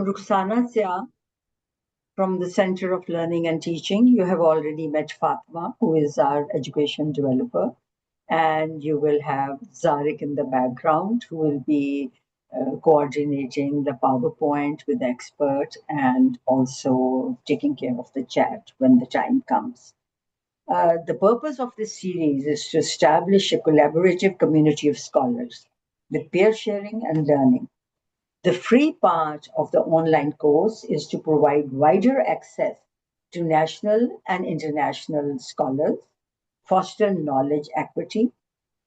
Ruxana Sia from the Center of Learning and Teaching. You have already met Fatma, who is our education developer. And you will have Zarek in the background, who will be coordinating the PowerPoint with the expert and also taking care of the chat when the time comes. The purpose of this series is to establish a collaborative community of scholars with peer sharing and learning. The free part of the online course is to provide wider access to national and international scholars, foster knowledge equity,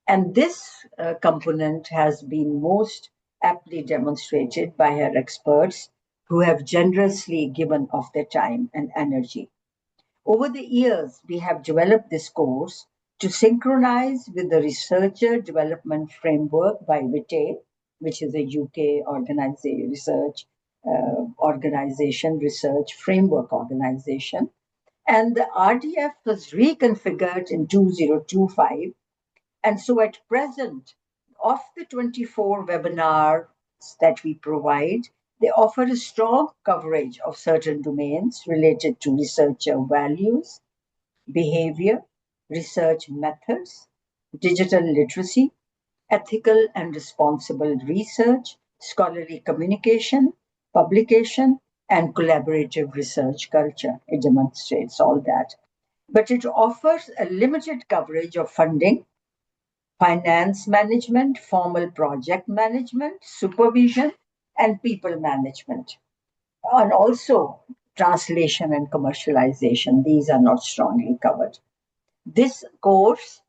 and this component has been most aptly demonstrated by our experts who have generously given of their time and energy. Over the years, we have developed this course to synchronize with the Researcher Development Framework by WITE, which is a UK research framework organization. And the RDF was reconfigured in 2025. And so at present, of the 24 webinars that we provide, they offer a strong coverage of certain domains related to researcher values, behavior, research methods, digital literacy, ethical and responsible research, scholarly communication, publication, and collaborative research culture. It demonstrates all that. But it offers a limited coverage of funding, finance management, formal project management, supervision, and people management. And also translation and commercialization. These are not strongly covered. This course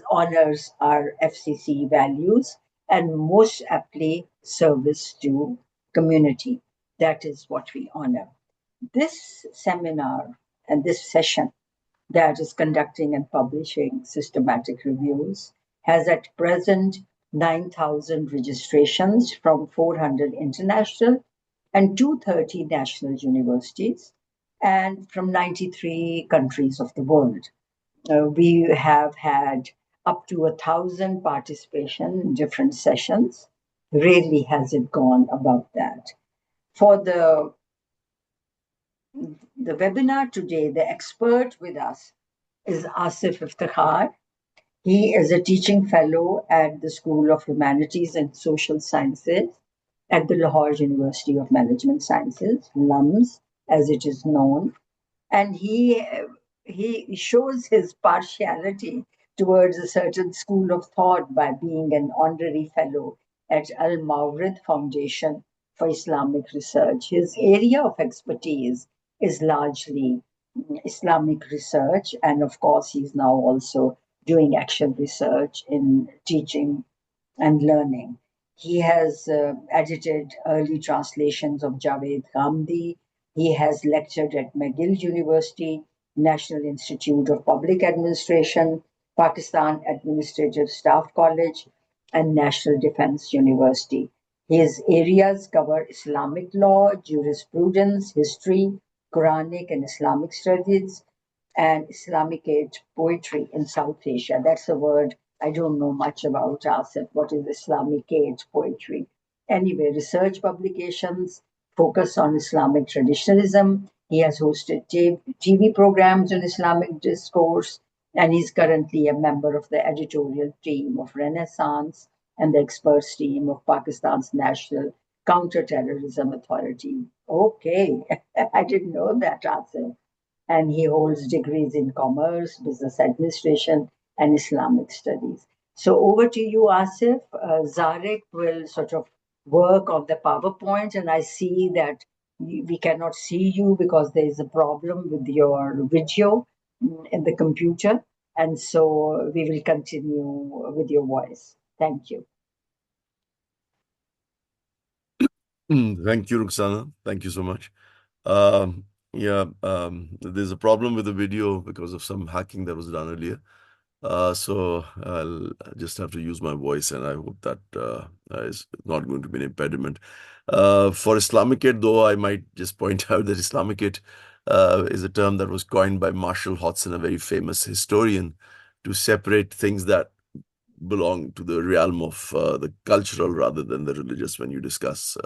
honors our FCC values and most aptly service to community. That is what we honor. This seminar and this session that is conducting and publishing systematic reviews has at present 9,000 registrations from 400 international and 230 national universities and from 93 countries of the world. We have had up to 1,000 participation in different sessions. Rarely has it gone above that. For the webinar today, the expert with us is Asif Iftikhar. He is a teaching fellow at the School of Humanities and Social Sciences at the Lahore University of Management Sciences, LUMS, as it is known. And he shows his partiality towards a certain school of thought by being an honorary fellow at Al Mawrid Foundation for Islamic Research. His area of expertise is largely Islamic research, and of course, he's now also doing action research in teaching and learning. He has edited early translations of Javed Ghamdi. He has lectured at McGill University, National Institute of Public Administration, Pakistan Administrative Staff College, and National Defense University. His areas cover Islamic law, jurisprudence, history, Quranic and Islamic studies, and Islamic age poetry in South Asia. That's a word I don't know much about, Asif. What is Islamic age poetry? Anyway, research publications focus on Islamic traditionalism. He has hosted TV programs on Islamic discourse, and he's currently a member of the editorial team of Renaissance and the experts team of Pakistan's National Counterterrorism Authority. Okay, I didn't know that, Asif. And he holds degrees in commerce, business administration, and Islamic studies. So over to you, Asif. Zarek will sort of work on the PowerPoint, and I see that we cannot see you because there is a problem with your video in the computer. And so we will continue with your voice. Thank you. Thank you, Ruxana. Thank you so much. There's a problem with the video because of some hacking that was done earlier. So I'll just have to use my voice, and I hope that is not going to be an impediment. For Islamicate, though, I might just point out that Islamicate is a term that was coined by Marshall Hodgson, a very famous historian, to separate things that belong to the realm of the cultural rather than the religious when you discuss.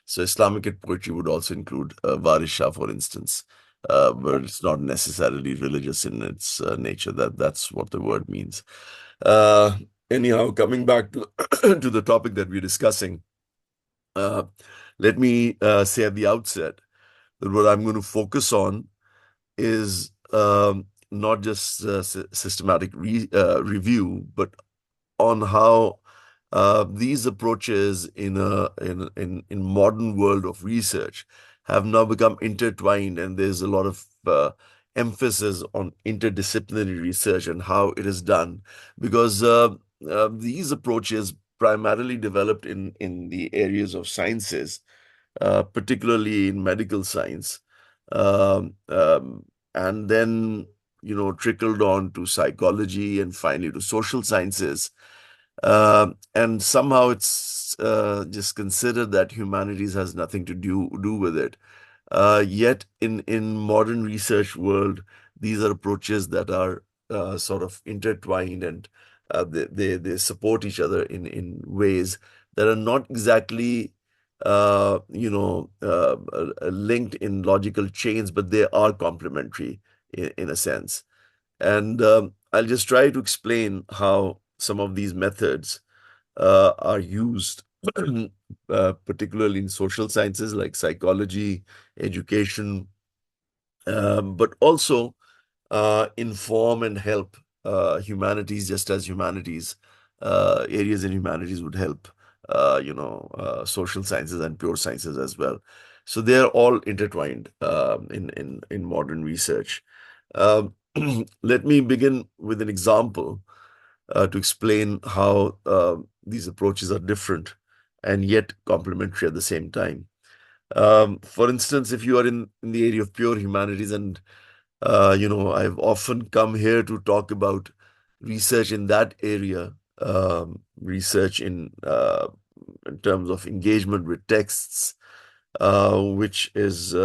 So Islamic poetry would also include Varisha, for instance, but it's not necessarily religious in its nature. That's what the word means. Uh, Anyhow, coming back to to the topic that we're discussing, uh, let me say at the outset that what I'm going to focus on is not just systematic review, but on how these approaches in modern world of research have now become intertwined, and there's a lot of emphasis on interdisciplinary research and how it is done, because these approaches primarily developed in the areas of sciences, particularly in medical science, um, um, and then trickled on to psychology and finally to social sciences. And somehow it's just considered that humanities has nothing to do with it. Yet in modern research world, these are approaches that are sort of intertwined, and they support each other in ways that are not exactly linked in logical chains, but they are complementary in a sense. And I'll just try to explain how some of these methods are used, particularly in social sciences like psychology, education, but also inform and help humanities, just as humanities, areas in humanities would help, social sciences and pure sciences as well. So they're all intertwined in modern research. Um, Let me begin with an example to explain how these approaches are different and yet complementary at the same time. For instance, if you are in the area of pure humanities, and I've often come here to talk about research in that area, research in terms of engagement with texts, which is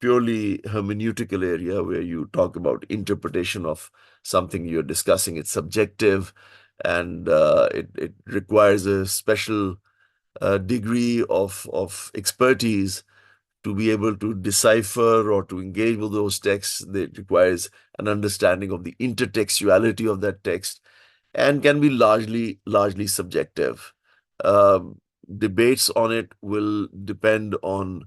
purely hermeneutical area where you talk about interpretation of something you're discussing. It's subjective, and it requires a special degree of expertise to be able to decipher or to engage with those texts. That requires an understanding of the intertextuality of that text, and can be largely subjective. Um, Debates on it will depend on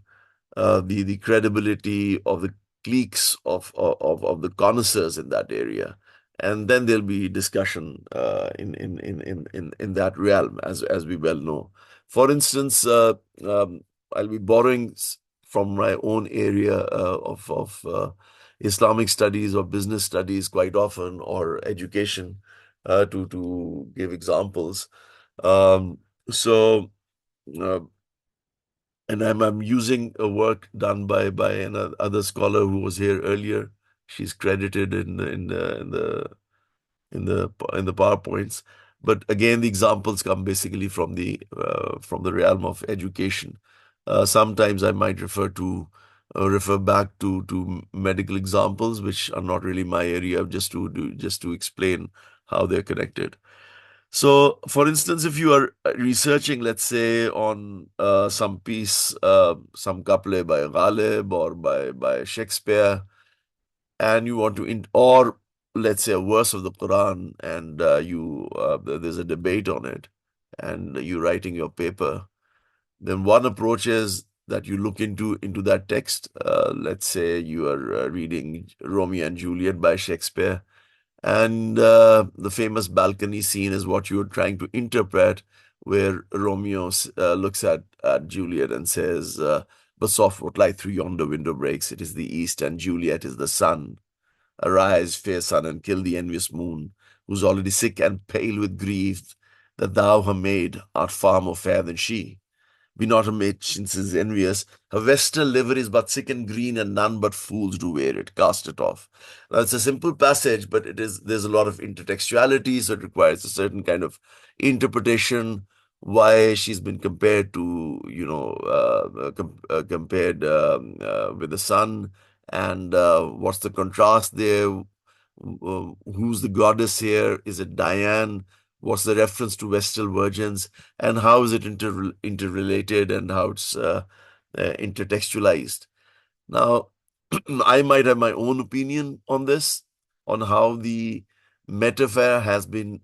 the credibility of the cliques of the connoisseurs in that area, and then there'll be discussion in that realm, as we well know. For instance, I'll be borrowing from my own area of Islamic studies or business studies quite often, or education, to give examples. Um, so. Uh, and I'm using a work done by another scholar who was here earlier. She's credited in the PowerPoints. But again, the examples come basically from the realm of education. Sometimes I might refer back to medical examples, which are not really my area, just to explain how they're connected. So, for instance, if you are researching, let's say, on some piece, some couplet by Ghalib or by Shakespeare, and you want to, or let's say a verse of the Quran, and there's a debate on it, and you're writing your paper, then one approach is that you look into that text. Let's say you are reading Romeo and Juliet by Shakespeare, and the famous balcony scene is what you're trying to interpret, where Romeo looks at Juliet and says, but soft what light through yonder window breaks, it is the east, and Juliet is the sun. Arise, fair sun, and kill the envious moon, who's already sick and pale with grief, that thou, her maid, art far more fair than she. Be not a maid since is envious. Her vestal liver is but sick and green, and none but fools do wear it. Cast it off. Now it's a simple passage, but there's a lot of intertextuality, so it requires a certain kind of interpretation. Why she's been compared to, compared with the sun, and what's the contrast there? Who's the goddess here? Is it Diane? what's the reference to Vestal virgins, and how is it interrelated, and how it's intertextualized. Now, I might have my own opinion on this, on how the metaphor has been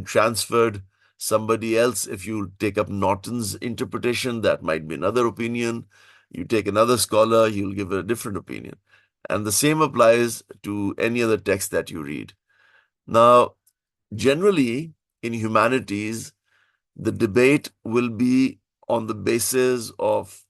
transferred. Somebody else, if you take up Norton's interpretation, that might be another opinion. You take another scholar, he'll give a different opinion. And the same applies to any other text that you read. Now, generally, in humanities, the debate will be on the basis of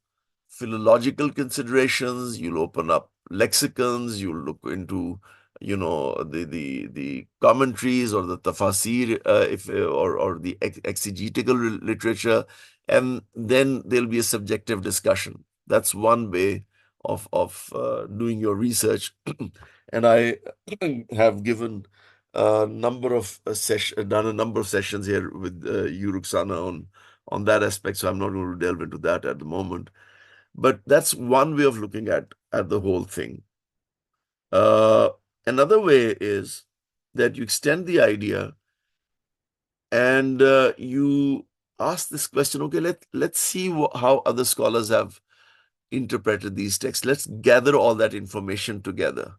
philological considerations. You'll open up lexicons, you'll look into, the commentaries or the tafasir, if or the exegetical literature, and then there'll be a subjective discussion. That's one way of doing your research. And I have given a number of done a number of sessions here with you, Ruxana, on that aspect. So I'm not going to delve into that at the moment. But that's one way of looking at the whole thing. Uh, Another way is that you extend the idea and you ask this question. Okay, let's see how other scholars have interpreted these texts. Let's gather all that information together.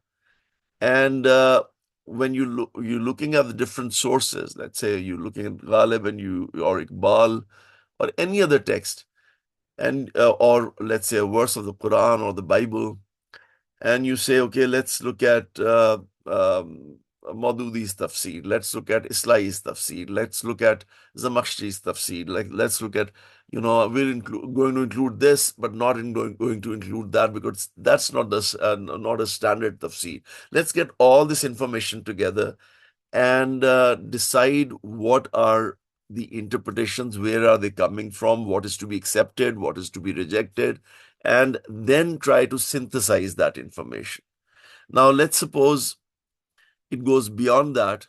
And when you're looking at the different sources, let's say you're looking at Ghalib or Iqbal or any other text, and or let's say a verse of the Quran or the Bible, and you say, okay, let's look at Maududhi's tafsir, let's look at Islai's tafsir, let's look at Zamakhshri's tafsir, like let's look at, we're going to include this, but not going to include that because that's not a standard tafsir. Let's get all this information together and decide what are the interpretations, where are they coming from, what is to be accepted, what is to be rejected, and then try to synthesize that information. Now, let's suppose it goes beyond that,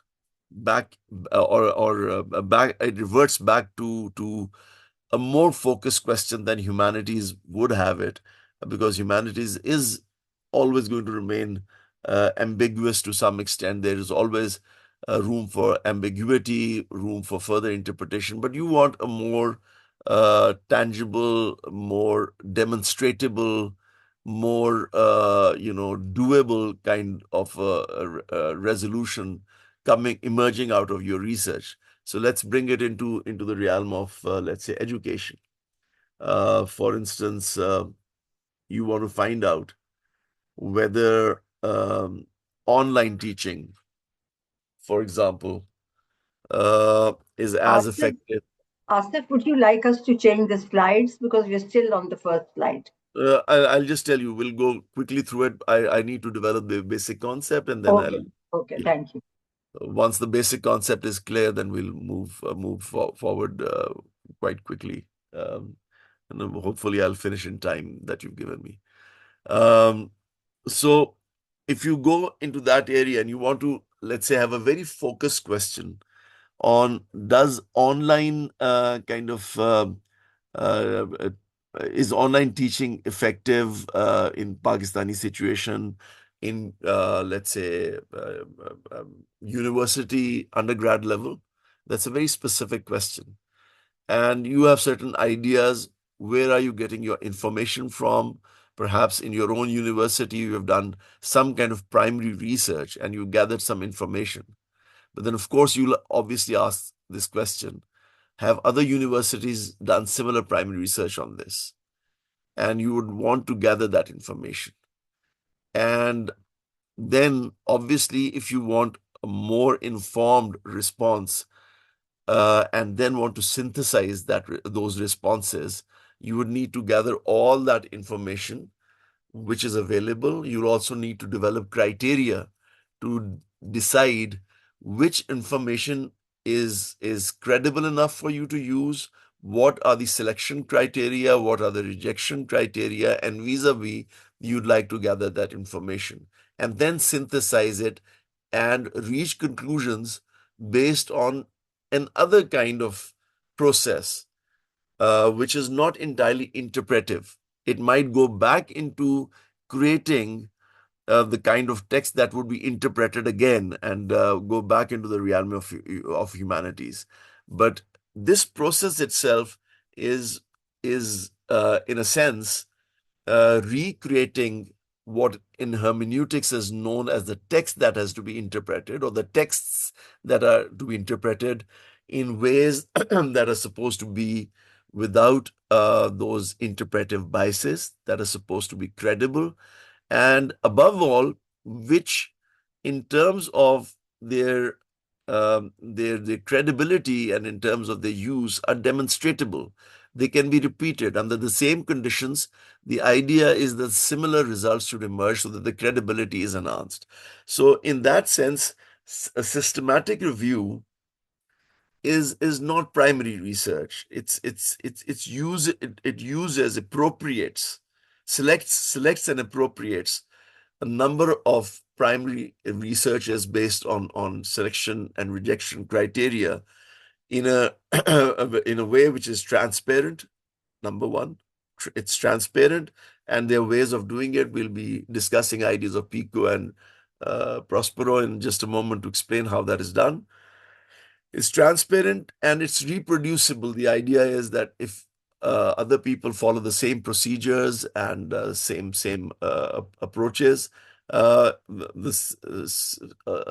back or back, it reverts back to a more focused question than humanities would have it, because humanities is always going to remain ambiguous to some extent. There is always room for ambiguity, room for further interpretation, but you want a more tangible, more demonstratable, more doable kind of resolution emerging out of your research. So let's bring it into the realm of, let's say, education. For instance, you want to find out whether online teaching, for example, is as Asif, effective. Asif, would you like us to change the slides because we're still on the first slide? I'll just tell you, we'll go quickly through it. I need to develop the basic concept, and then Okay, okay, yeah. thank you. Once the basic concept is clear, then we'll forward quite quickly. And then hopefully I'll finish in time that you've given me. Um, so if you go into that area and you want to, let's say, have a very focused question on, does online uh, uh, is online teaching effective in Pakistani situation, in let's say university undergrad level? That's a very specific question, and you have certain ideas. Where are you getting your information from? Perhaps in your own university, you have done some kind of primary research and you gathered some information. But then, of course, you'll obviously ask this question: have other universities done similar primary research on this? And you would want to gather that information. And then, obviously, if you want a more informed response, and then want to synthesize those responses, you would need to gather all that information which is available. You'll also need to develop criteria to decide which information is credible enough for you to use, what are the selection criteria, what are the rejection criteria, and vis-a-vis, you'd like to gather that information and then synthesize it and reach conclusions based on another kind of process, which is not entirely interpretive. It might go back into creating the kind of text that would be interpreted again and go back into the realm of humanities. But this process itself is in a sense recreating what in hermeneutics is known as the text that has to be interpreted, or the texts that are to be interpreted in ways that are supposed to be without those interpretive biases, that are supposed to be credible, and above all, which in terms of their credibility and in terms of their use are demonstratable. They can be repeated under the same conditions. The idea is that similar results should emerge so that the credibility is enhanced. So in that sense, a systematic review is not primary research. It's use it uses, appropriates, selects and appropriates a number of primary researchers based on selection and rejection criteria in a in a way which is transparent. Number one, it's transparent, and their ways of doing it. We'll be discussing ideas of PICO and Prospero in just a moment to explain how that is done. It's transparent and it's reproducible. The idea is that if other people follow the same procedures and approaches, a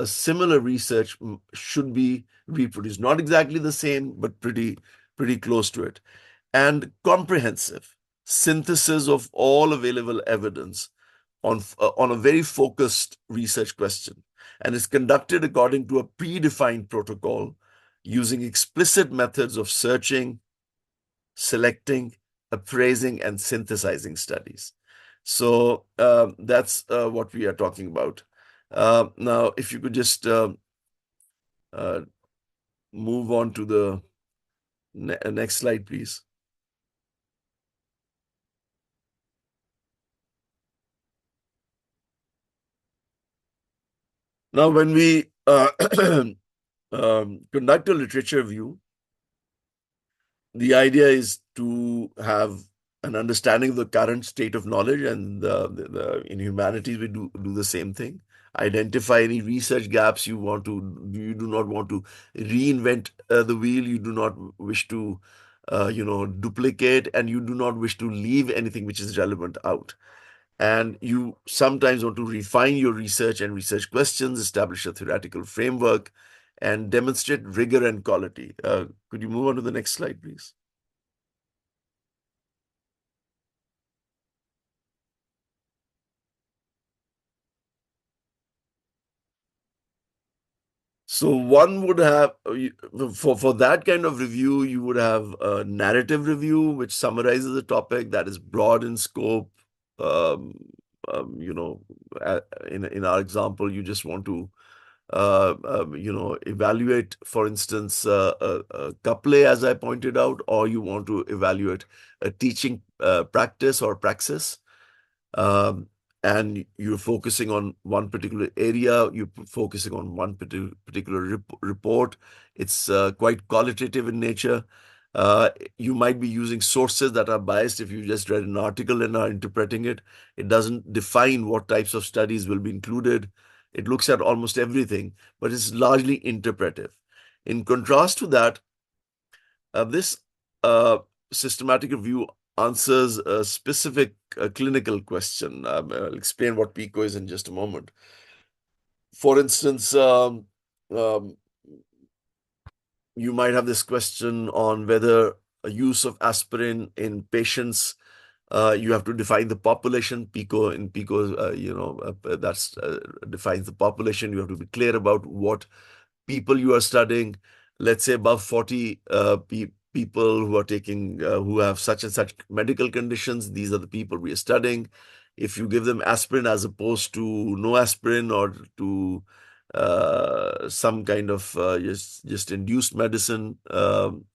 similar research should be reproduced. Not exactly the same, but pretty close to it. And comprehensive synthesis of all available evidence on a very focused research question, and is conducted according to a predefined protocol using explicit methods of searching, selecting, appraising, and synthesizing studies. So that's what we are talking about. Now, if you could just uh, move on to the next slide, please. Now, when we conduct a literature review, the idea is to have an understanding of the current state of knowledge, and in humanities we do the same thing. Identify any research gaps you do not want to reinvent the wheel. You do not wish to duplicate, and you do not wish to leave anything which is relevant out. And you sometimes want to refine your research and research questions, establish a theoretical framework, and demonstrate rigor and quality. Could you move on to the next slide, please? So one would have, for that kind of review, you would have a narrative review, which summarizes the topic, that is broad in scope. Um, you know, in our example, you just want to evaluate, for instance, a couplet, as I pointed out, or you want to evaluate a teaching practice or praxis. Um, and you're focusing on one particular area, you're focusing on one particular report. It's quite qualitative in nature. Uh, you might be using sources that are biased. If you just read an article and are interpreting it, it doesn't define what types of studies will be included. It looks at almost everything, but it's largely interpretive. In contrast to that, this uh, systematic review answers a specific clinical question. I'll explain what PICO is in just a moment. For instance, um, you might have this question on whether a use of aspirin in patients. You have to define the population. PICO in PICO, that's defines the population. You have to be clear about what people you are studying. Let's say above 40 people who are taking, who have such and such medical conditions. These are the people we are studying. If you give them aspirin as opposed to no aspirin, or to some kind of just induced medicine, um,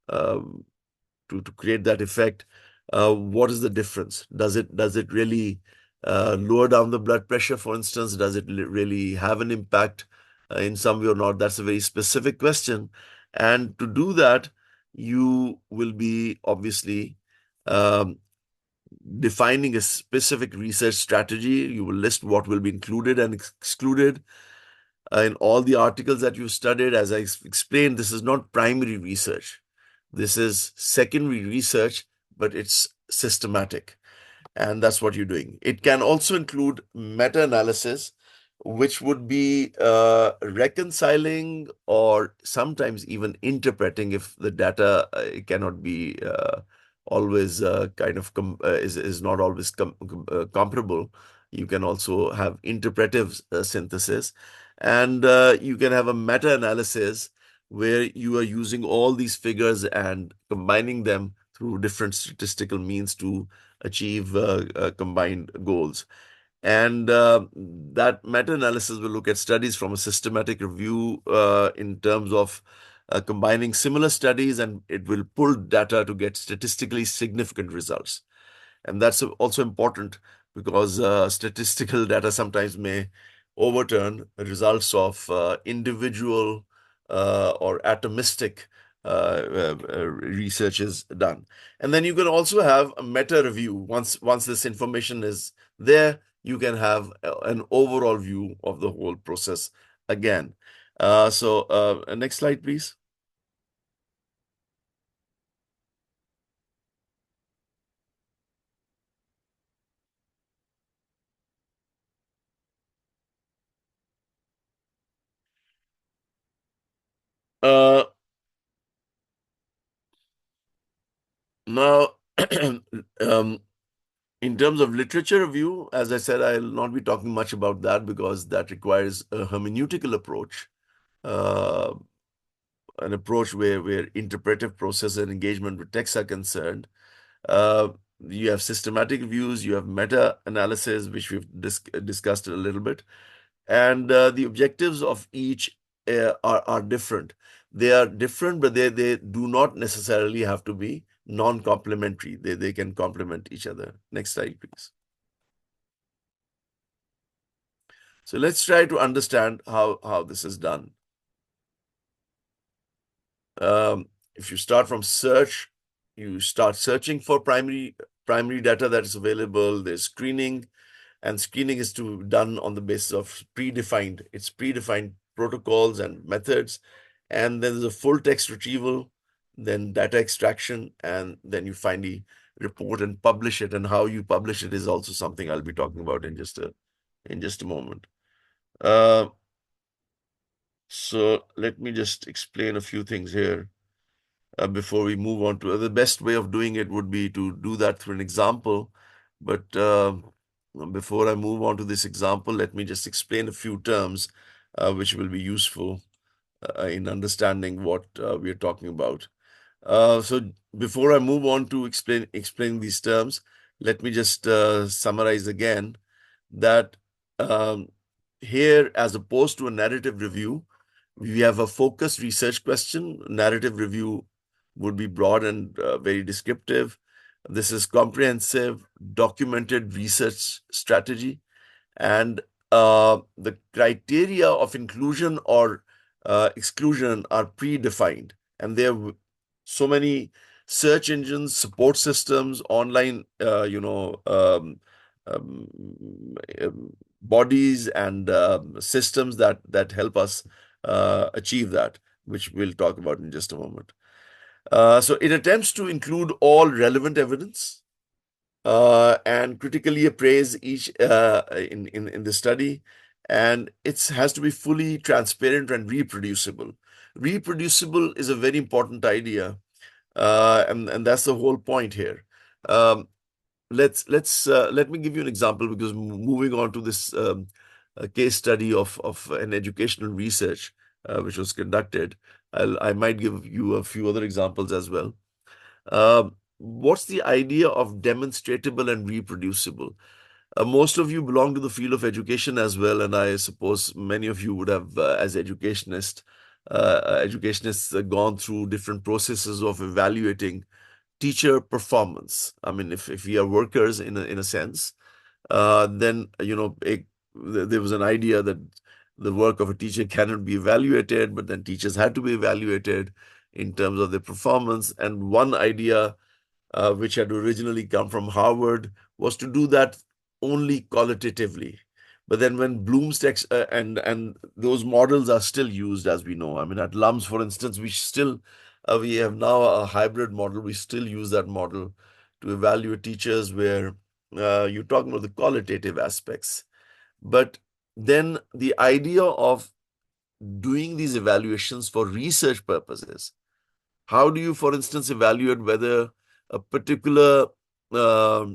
to create that effect, what is the difference? Does it really lower down the blood pressure, for instance? Does it really have an impact in some way or not? That's a very specific question. And to do that, you will be obviously um, defining a specific research strategy. You will list what will be included and excluded in all the articles that you studied. As I explained, this is not primary research. This is secondary research, but it's systematic. And that's what you're doing. It can also include meta-analysis, which would be reconciling or sometimes even interpreting if the data cannot be always kind of is not always comparable. You can also have interpretive synthesis, and you can have a meta-analysis where you are using all these figures and combining them through different statistical means to achieve combined goals. And that meta-analysis will look at studies from a systematic review in terms of combining similar studies, and it will pull data to get statistically significant results. And that's also important because statistical data sometimes may overturn results of individual or atomistic research is done. And then you can also have a meta review. Once this information is there, you can have an overall view of the whole process again. Next slide, please. Uh, Now, um, in terms of literature review, as I said, I'll not be talking much about that because that requires a hermeneutical approach, uh, an approach where interpretive process and engagement with text are concerned. Uh, you have systematic reviews, you have meta-analysis, which we've discussed a little bit, and the objectives of each are different. They are different, but they do not necessarily have to be non-complementary. They can complement each other. Next slide, please. So let's try to understand how this is done. If you start from search, you start searching for primary data that is available. There's screening, and screening is done on the basis of predefined protocols and methods. And then there's a full text retrieval, then data extraction, and then you finally report and publish it. And how you publish it is also something I'll be talking about in just a moment. Uh, so let me just explain a few things here before we move on to the best way of doing it would be to do that through an example. But before I move on to this example, let me just explain a few terms which will be useful in understanding what we are talking about. So before I move on to explain these terms, let me just summarize again that um, here, as opposed to a narrative review, we have a focused research question. Narrative review would be broad and very descriptive. This is comprehensive, documented research strategy, and the criteria of inclusion or exclusion are predefined. And there are so many search engines, support systems, online, um, bodies and systems that help us achieve that, which we'll talk about in just a moment. So it attempts to include all relevant evidence and critically appraise each in the study, and it has to be fully transparent and reproducible. Reproducible is a very important idea, and that's the whole point here. Um, let me give you an example because moving on to this case study of an educational research which was conducted, I might give you a few other examples as well. What's the idea of demonstratable and reproducible? Most of you belong to the field of education as well, and I suppose many of you would have, as educationists, gone through different processes of evaluating teacher performance. I mean, if we are workers in a sense, then there was an idea that the work of a teacher cannot be evaluated, but then teachers had to be evaluated in terms of their performance. And one idea which had originally come from Harvard, was to do that only qualitatively. But then when Bloom's text and those models are still used, as we know. I mean, at LUMS, for instance, we have now a hybrid model. We still use that model to evaluate teachers, where you're talking about the qualitative aspects. But then the idea of doing these evaluations for research purposes, how do you, for instance, evaluate whether a particular, a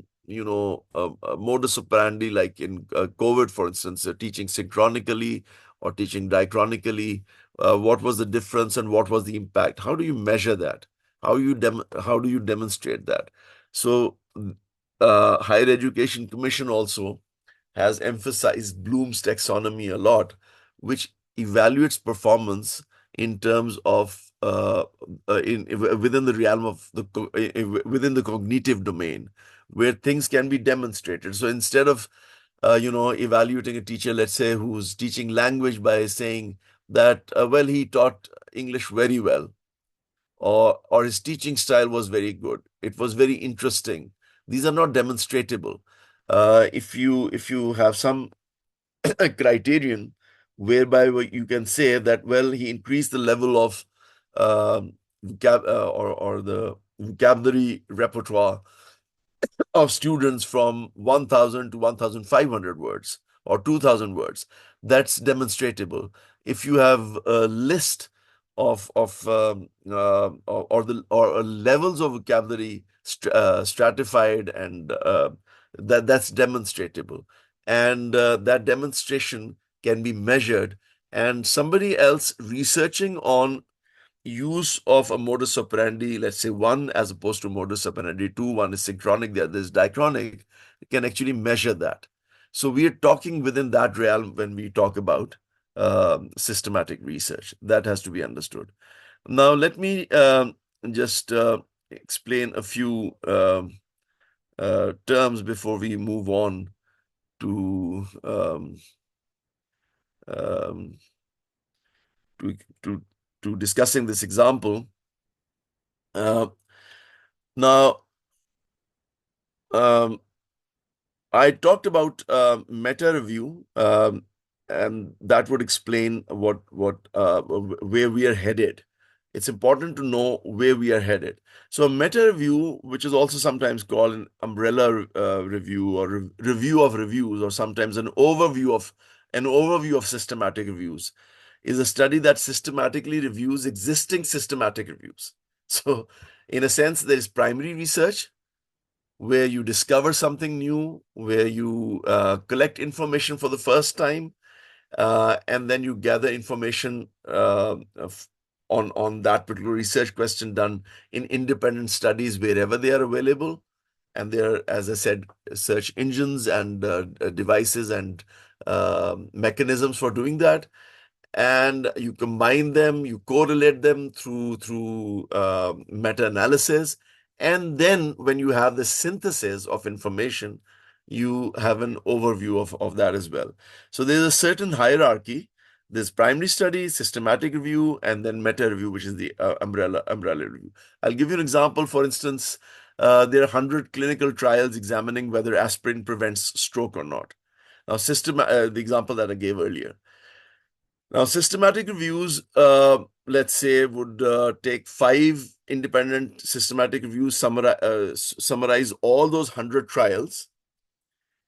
modus operandi, like in COVID, for instance, teaching synchronically or teaching diachronically, what was the difference and what was the impact? How do you measure that? How do you demonstrate that? So, Higher Education Commission also has emphasized Bloom's taxonomy a lot, which evaluates performance in terms of within the realm of within the cognitive domain, where things can be demonstrated. So instead of evaluating a teacher, let's say, who's teaching language by saying that well, he taught English very well, or his teaching style was very good, it was very interesting. These are not demonstratable. If you have some criterion whereby you can say that, well, he increased the level of or the vocabulary repertoire of students from 1,000 to 1,500 words or 2,000 words. That's demonstratable. If you have a list of or levels of vocabulary stratified, and that's demonstratable, and that demonstration can be measured. And somebody else researching on use of a modus operandi, let's say one as opposed to modus operandi two, one is synchronic, the other is diachronic, can actually measure that. So we are talking within that realm when we talk about systematic research. That has to be understood. Now, let me just explain a few terms before we move on to um, to, to, to discussing this example. Uh, now, um, I talked about meta review, and that would explain where we are headed. It's important to know where we are headed. So, a meta review, which is also sometimes called an umbrella review, or review of reviews, or sometimes an overview of systematic reviews, is a study that systematically reviews existing systematic reviews. So, in a sense, there is primary research, where you discover something new, where you collect information for the first time, and then you gather information on that particular research question, done in independent studies wherever they are available. And there are, as I said, search engines and devices and mechanisms for doing that. And you combine them, you correlate them through meta-analysis, and then when you have the synthesis of information, you have an overview of that as well. So there's a certain hierarchy. There's primary study, systematic review, and then meta review, which is the umbrella review. I'll give you an example. For instance, there are 100 clinical trials examining whether aspirin prevents stroke or not. Now, the example that I gave earlier. Now, systematic reviews, let's say, would take 5 independent systematic reviews, summarize all those 100 trials,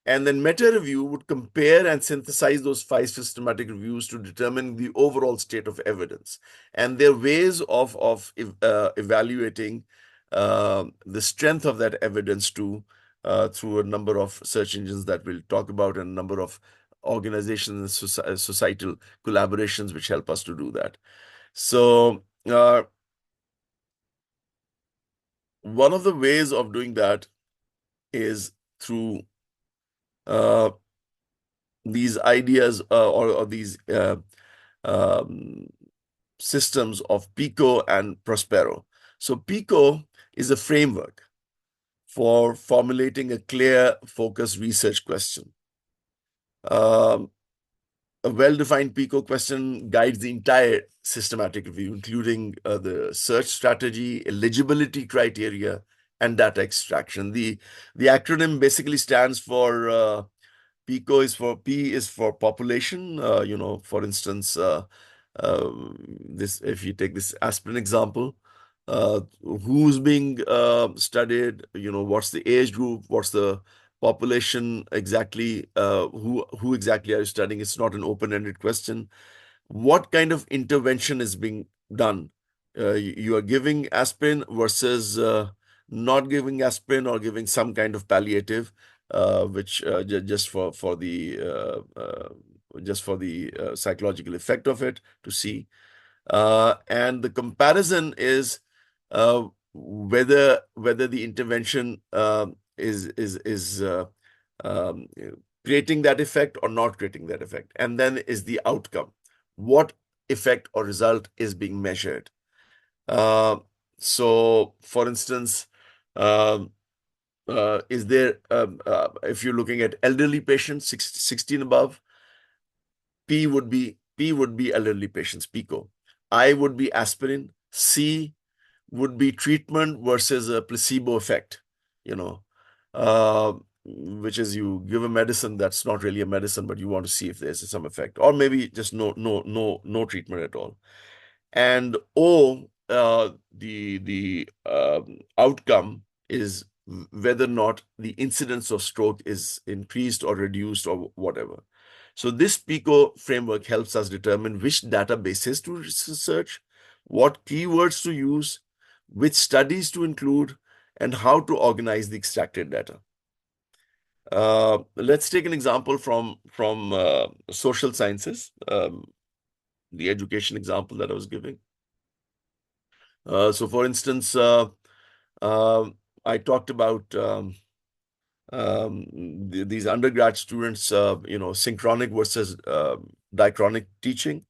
and then meta review would compare and synthesize those 5 systematic reviews to determine the overall state of evidence. And there are ways of evaluating the strength of that evidence through a number of search engines that we'll talk about, and a number of organizations and societal collaborations which help us to do that. So, one of the ways of doing that is through uh, these ideas, or these um, systems of PICO and PROSPERO. So PICO is a framework for formulating a clear, focused research question. Um, a well-defined PICO question guides the entire systematic review, including the search strategy, eligibility criteria, and data extraction. The acronym basically stands for PICO is for P is for population. For instance, this if you take this aspirin example, who's being studied? What's the age group? What's the population exactly? Who exactly are you studying? It's not an open-ended question. What kind of intervention is being done? You are giving aspirin versus not giving aspirin, or giving some kind of palliative, which just for the psychological effect of it to see. And the comparison is whether the intervention is um, creating that effect or not creating that effect, and then is the outcome. What effect or result is being measured? Uh, so, for instance, um, is there if you're looking at elderly patients, 16 above, P would be elderly patients, PICO. I would be aspirin. C would be treatment versus a placebo effect, you know, uh, which is you give a medicine that's not really a medicine, but you want to see if there's some effect, or maybe just no treatment at all. And O, the outcome is whether or not the incidence of stroke is increased or reduced or whatever. So this PICO framework helps us determine which databases to research, what keywords to use, which studies to include, and how to organize the extracted data. Let's take an example from social sciences, the education example that I was giving. So, for instance, uh, I talked about these undergrad students, synchronic versus diachronic teaching.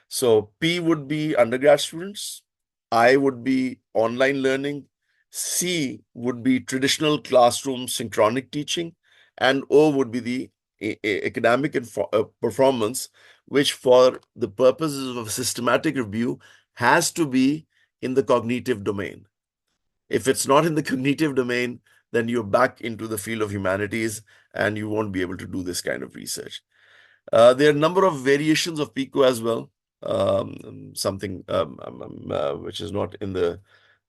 So P would be undergrad students, I would be online learning, C would be traditional classroom synchronic teaching, and O would be the academic performance, which for the purposes of systematic review has to be in the cognitive domain. If it's not in the cognitive domain, then you're back into the field of humanities and you won't be able to do this kind of research. There are a number of variations of PICO as well. Something which is not in the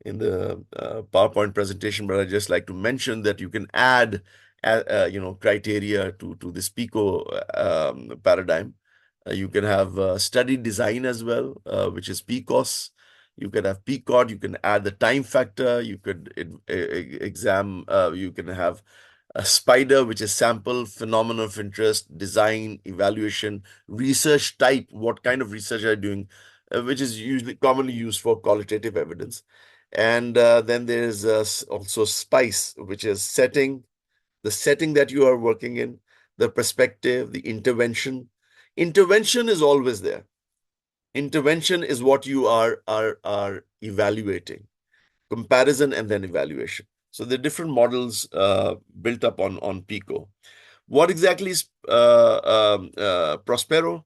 PowerPoint presentation, but I just like to mention that you can add criteria to this PICO paradigm. You can have study design as well, which is PCOS. You can have PCOT. You can add the time factor. You could exam. You can have a spider, which is sample, phenomenon of interest, design, evaluation, research type, what kind of research are you doing, which is usually commonly used for qualitative evidence. And then there's also SPICE, which is setting, the setting that you are working in, the perspective, the intervention. Intervention is always there. Intervention is what you are evaluating. Comparison and then evaluation. So the different models built up on PICO. What exactly is Prospero?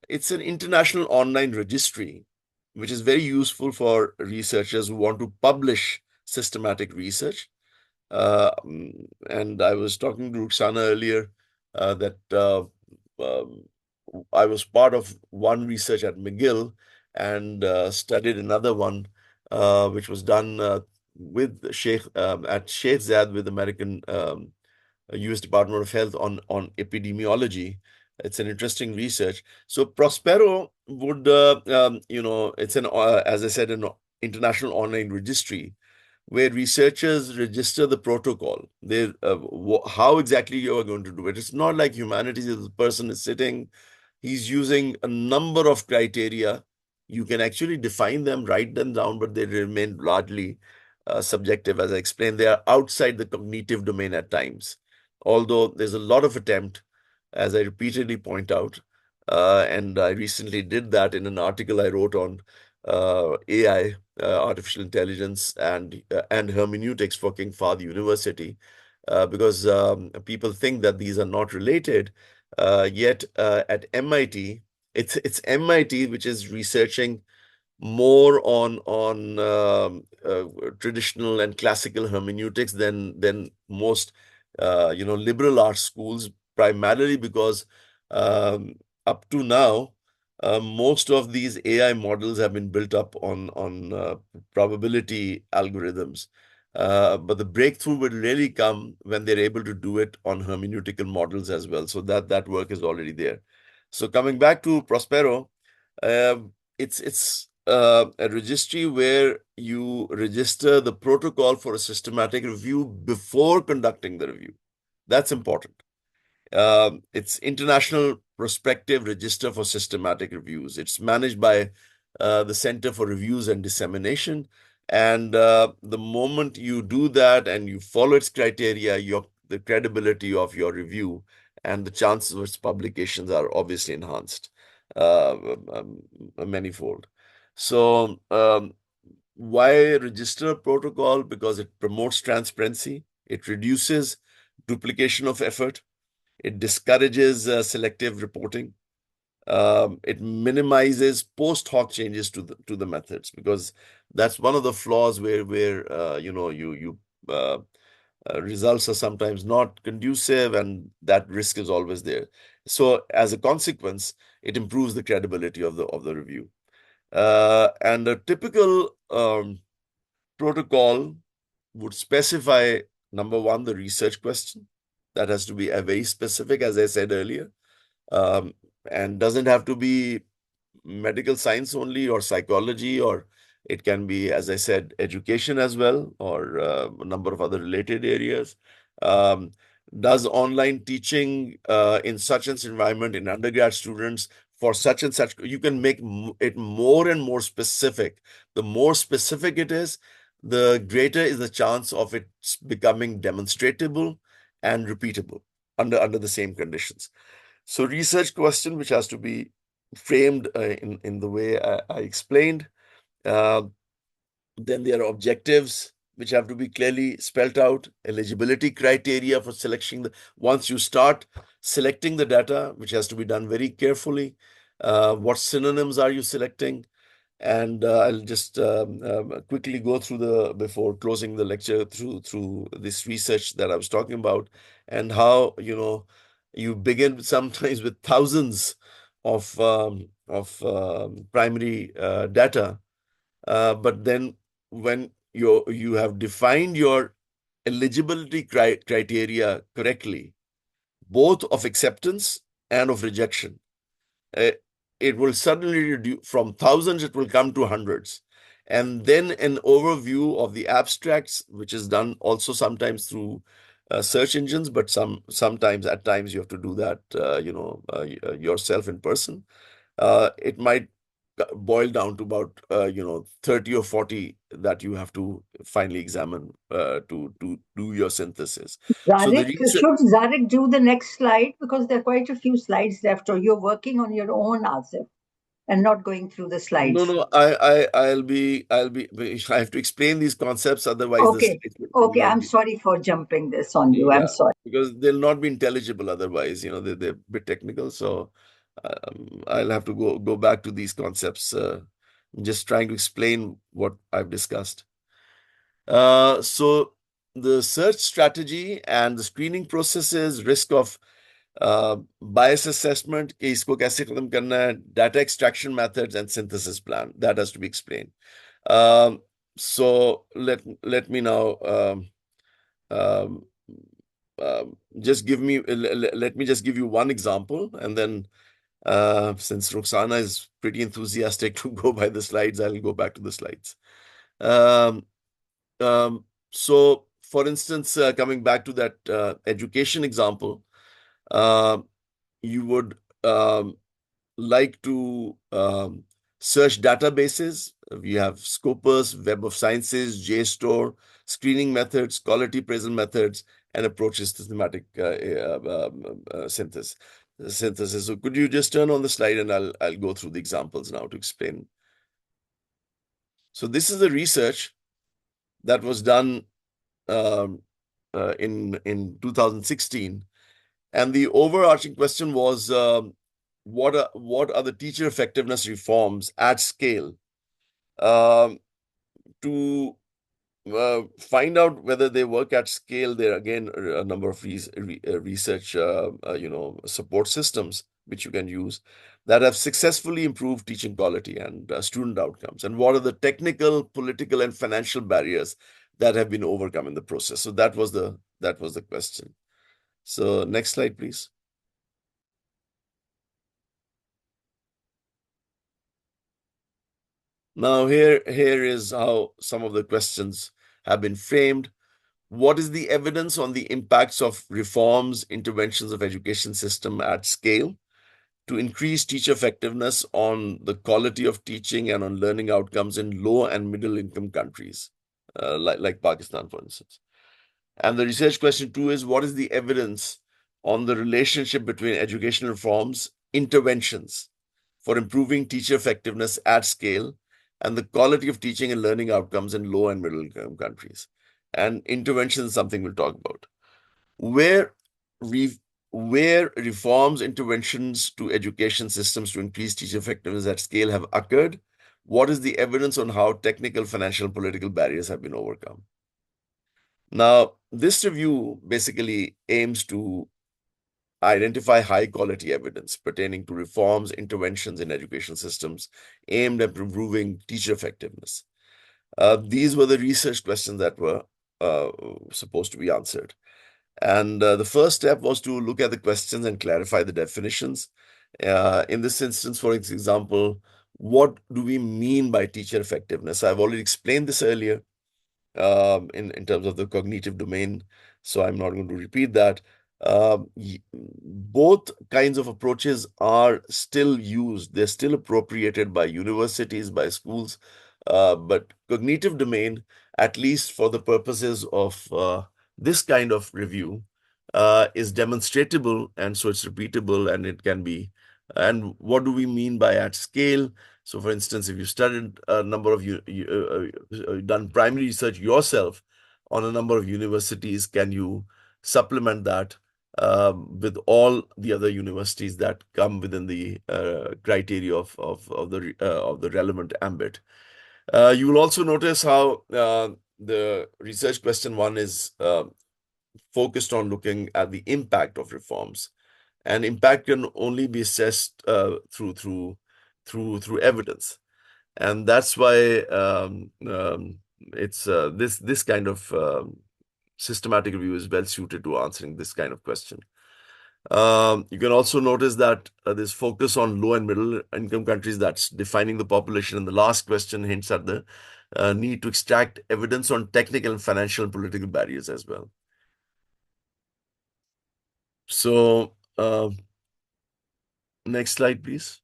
It's an international online registry, which is very useful for researchers who want to publish systematic research. And I was talking to Ruxana earlier that um, I was part of one research at McGill and studied another one, which was done with Sheikh at Sheikh Zayed with American U.S. Department of Health on epidemiology. It's an interesting research. So Prospero would, it's an as I said, an international online registry where researchers register the protocol. How exactly you are going to do it. It's not like humanities. The person is sitting, he's using a number of criteria. You can actually define them, write them down, but they remain largely subjective. As I explained, they are outside the cognitive domain at times. Although there's a lot of attempt, as I repeatedly point out, and I recently did that in an article I wrote on AI, artificial intelligence, and hermeneutics for King Fahd University, because people think that these are not related. Yet at MIT, it's MIT which is researching more on traditional and classical hermeneutics than most liberal arts schools, primarily because um, up to now most of these AI models have been built up on probability algorithms. But the breakthrough will really come when they're able to do it on hermeneutical models as well. So that work is already there. So coming back to Prospero, it's a registry where you register the protocol for a systematic review before conducting the review. That's important. It's International Prospective Register for Systematic Reviews. It's managed by the Center for Reviews and Dissemination. And the moment you do that and you follow its criteria, the credibility of your review and the chances of its publications are obviously enhanced manifold. So, why register a protocol? Because it promotes transparency, it reduces duplication of effort, it discourages selective reporting. It minimizes post hoc changes to the methods, because that's one of the flaws where you results are sometimes not conducive, and that risk is always there. So as a consequence, it improves the credibility of the review. And a typical protocol would specify, number one, the research question. That has to be a very specific, as I said earlier, um, and doesn't have to be medical science only or psychology, or it can be, as I said, education as well, or a number of other related areas. Um, does online teaching in such an environment in undergrad students for such and such, you can make it more and more specific. The more specific it is, the greater is the chance of it becoming demonstratable and repeatable under the same conditions. So research question, which has to be framed in the way I explained. Uh, then there are objectives which have to be clearly spelled out, eligibility criteria for selection. Once you start selecting the data, which has to be done very carefully, what synonyms are you selecting? And I'll just quickly go through before closing the lecture, through this research that I was talking about, and how you begin sometimes with thousands of primary data, but then when you have defined your eligibility criteria correctly, both of acceptance and of rejection, uh, it will suddenly reduce from thousands, it will come to hundreds. And then an overview of the abstracts, which is done also sometimes through search engines, but sometimes at times you have to do that yourself in person. It might boil down to about 30 or 40 that you have to finally examine to do your synthesis. So the Zarek, research. should Zarek do the next slide? Because there are quite a few slides left, or you're working on your own, Asif, and not going through the No, slides. no, I'll be, I have to explain these concepts, otherwise the Okay. slides will Okay. not I'm be, sorry for jumping this on you. I'm yeah, sorry. because they'll not be intelligible otherwise, they're a bit technical. So I'll have to go back to these concepts. I'm just trying to explain what I've discussed. So the search strategy and the screening processes, risk of bias assessment, कि इसको कैसे खत्म करना है, data extraction methods and synthesis plan, that has to be explained. Um, so let me now um, just let me just give you one example, and then since Roxana is pretty enthusiastic to go by the slides, I'll go back to the slides. Um, so, for instance, coming back to that education example, uh, you would like to search databases. We have Scopus, Web of Sciences, JSTOR, screening methods, quality appraisal methods, and approaches to thematic synthesis. So could you just turn on the slide, and I'll go through the examples now to explain. So this is the research that was done um, in 2016, and the overarching question was, what are the teacher effectiveness reforms at scale Um, to find out whether they work at scale, there are again a number of research, support systems which you can use that have successfully improved teaching quality and student outcomes. And what are the technical, political, and financial barriers that have been overcome in the process? So that was the question. So next slide, please. Now here is how some of the questions have been framed. What is the evidence on the impacts of reforms, interventions of education system at scale to increase teacher effectiveness on the quality of teaching and on learning outcomes in low and middle income countries, like Pakistan, for instance? And the research question two is, what is the evidence on the relationship between educational reforms, interventions for improving teacher effectiveness at scale, and the quality of teaching and learning outcomes in low and middle income countries? And intervention is something we'll talk about. Where re- where reforms, interventions to education systems to increase teacher effectiveness at scale have occurred, what is the evidence on how technical, financial, and political barriers have been overcome? Now, this review basically aims to identify high quality evidence pertaining to reforms, interventions in education systems aimed at improving teacher effectiveness. These were the research questions that were uh, supposed to be answered. And the first step was to look at the questions and clarify the definitions. In this instance, for example, what do we mean by teacher effectiveness? I've already explained this earlier in terms of the cognitive domain, so I'm not going to repeat that. Both kinds of approaches are still used, they're still appropriated by universities, by schools, but cognitive domain, at least for the purposes of this kind of review, is demonstratable, and so it's repeatable and it can be. And what do we mean by at scale? So, for instance, if you studied a number of done primary research yourself on a number of universities, can you supplement that with all the other universities that come within the criteria of the relevant ambit? You will also notice how the research question one is focused on looking at the impact of reforms, and impact can only be assessed through evidence, and that's why it's this kind of systematic review is well suited to answering this kind of question. You can also notice that this focus on low and middle income countries, that's defining the population. And the last question hints at the need to extract evidence on technical and financial and political barriers as well. So, next slide, please.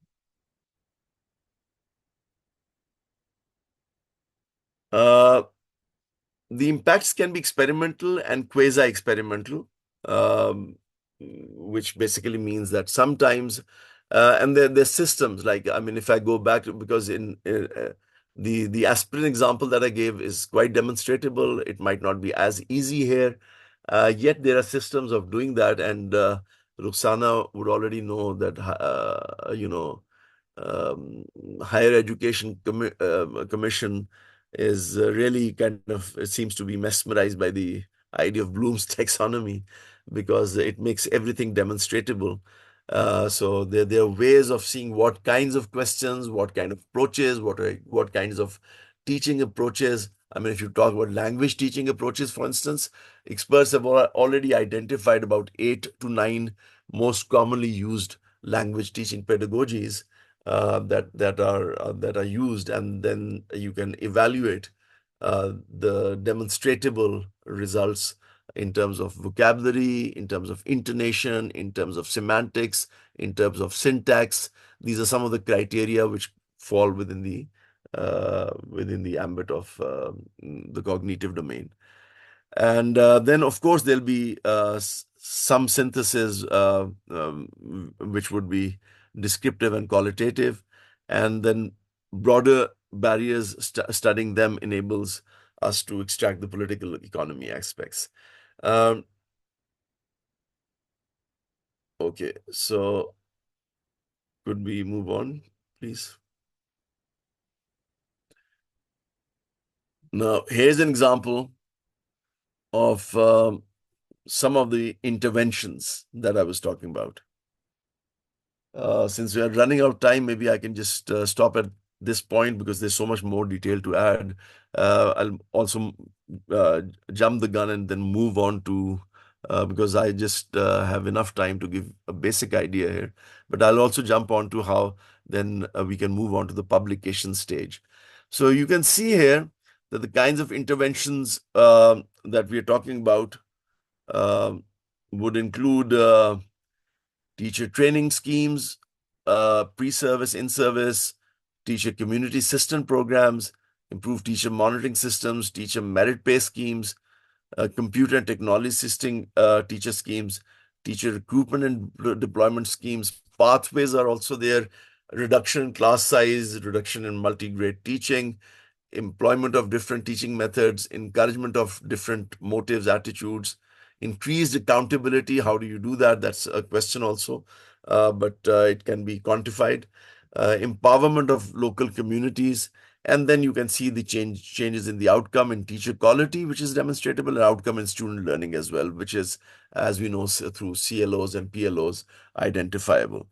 Uh, the impacts can be experimental and quasi-experimental, um, which basically means that sometimes, and there's systems like, I mean, if I go back to, because in the aspirin example that I gave is quite demonstratable. It might not be as easy here, yet there are systems of doing that, and Ruxana would already know that, um, higher education commission is really kind of, it seems to be mesmerized by the idea of Bloom's taxonomy, because it makes everything demonstratable. So there are ways of seeing what kinds of questions, what kind of approaches, what kinds of teaching approaches. I mean, if you talk about language teaching approaches, for instance, experts have already identified about 8 to 9 most commonly used language teaching pedagogies that are used, and then you can evaluate the demonstratable results in terms of vocabulary, in terms of intonation, in terms of semantics, in terms of syntax. These are some of the criteria which fall within the ambit of the cognitive domain. And then, of course, there'll be some synthesis which would be descriptive and qualitative. And then broader barriers, studying them enables us to extract the political economy aspects. Um, okay, so could we move on, please? Now, here's an example of some of the interventions that I was talking about. Since we are running out of time, maybe I can just stop at this point because there's so much more detail to add. I'll also uh, jump the gun and then move on to, because I just have enough time to give a basic idea here. But I'll also jump on to how then we can move on to the publication stage. So you can see here that the kinds of interventions that we are talking about um would include teacher training schemes, pre-service, in-service, teacher community assistance programs, improve teacher monitoring systems, teacher merit pay schemes, computer and technology assisting teacher schemes, teacher recruitment and deployment schemes. Pathways are also there. Reduction in class size, reduction in multi-grade teaching, employment of different teaching methods, encouragement of different motives, attitudes, increased accountability. How do you do that? That's a question also, but it can be quantified. Empowerment of local communities. And then you can see the changes in the outcome in teacher quality, which is demonstrable, and outcome in student learning as well, which is, as we know, through CLOs and PLOs, identifiable.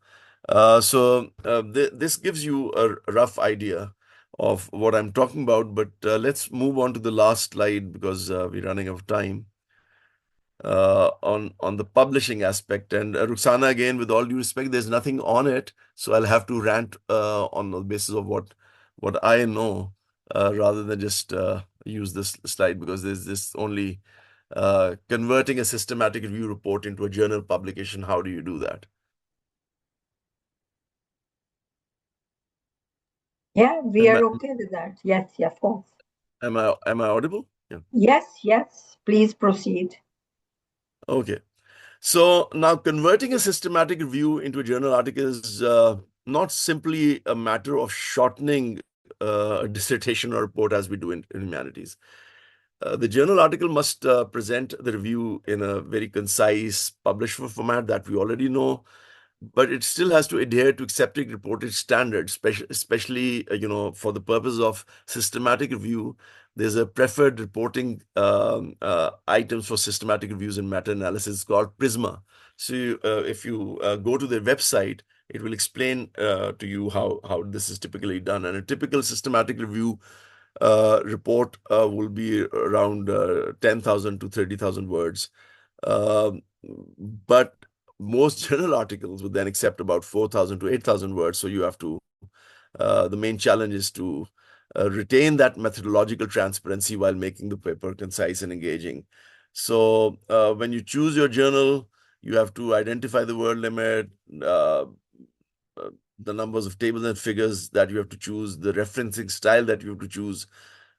This gives you a rough idea of what I'm talking about. But let's move on to the last slide because we're running out of time on the publishing aspect. And Ruxana, again, with all due respect, there's nothing on it, so I'll have to rant on the basis of what I know rather than just use this slide because there's this only converting a systematic review report into a journal publication. How do you do that? Yeah, we Am are I, okay with that. Yes, yeah, of course. am I audible? Yeah. Yes, yes, please proceed. Okay. So now converting a systematic review into a journal article is not simply a matter of shortening a dissertation or report as we do in humanities. The journal article must present the review in a very concise, published format that we already know, but it still has to adhere to accepted reported standards, especially for the purpose of systematic review. There's a preferred reporting items for systematic reviews and meta-analysis called PRISMA. So if you go to their website, it will explain to you how this is typically done. And a typical systematic review report will be around 10,000 to 30,000 words. Um, but most journal articles would then accept about 4,000 to 8,000 words. So you have to, the main challenge is to retain that methodological transparency while making the paper concise and engaging. So when you choose your journal, you have to identify the word limit, uh, the numbers of tables and figures that you have to choose, the referencing style that you have to choose,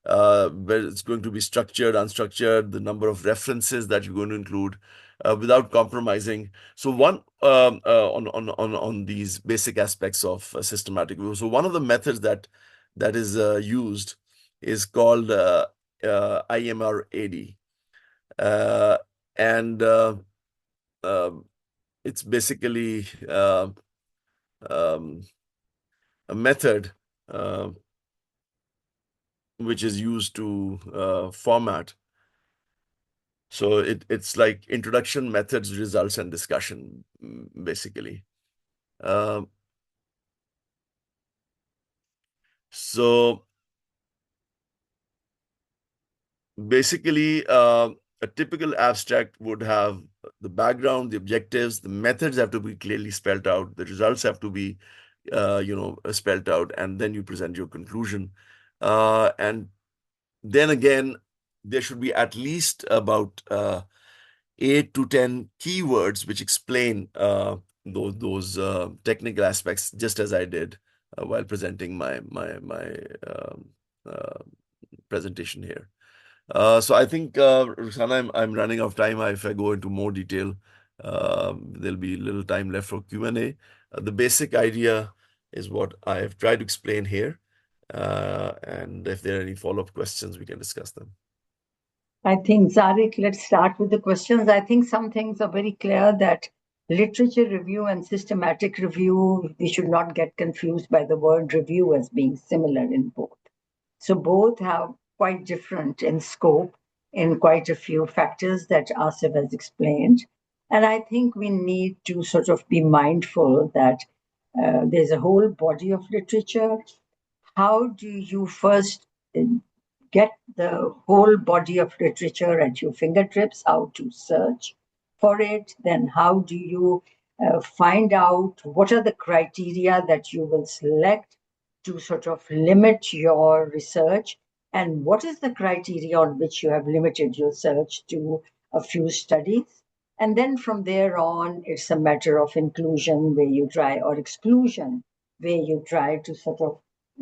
where it's going to be structured, unstructured, the number of references that you're going to include, without compromising. So one on these basic aspects of systematic review. So one of the methods that is used is called IMR-AD, uh, and um it's basically um, a method uh, which is used to format. So it's like introduction, methods, results, and discussion, basically. Um, so basically, a typical abstract would have the background, the objectives, the methods have to be clearly spelled out, the results have to be, spelled out, and then you present your conclusion. And then again, there should be at least about 8 to 10 keywords which explain those technical aspects, just as I did while presenting my uh, presentation here. So I think, Ruxana, I'm running out of time. If I go into more detail, there'll be little time left for Q&A. The basic idea is what I have tried to explain here. And if there are any follow-up questions, we can discuss them. I think, Zarik, let's start with the questions. I think some things are very clear that literature review and systematic review, we should not get confused by the word review as being similar in both. So both have quite different in scope in quite a few factors that Asif has explained. And I think we need to sort of be mindful that there's a whole body of literature. How do you first get the whole body of literature at your fingertips, how to search for it? Then, how do you find out what are the criteria that you will select to sort of limit your research? And what is the criteria on which you have limited your search to a few studies? And then from there on, it's a matter of inclusion where you try, or exclusion, where you try to sort of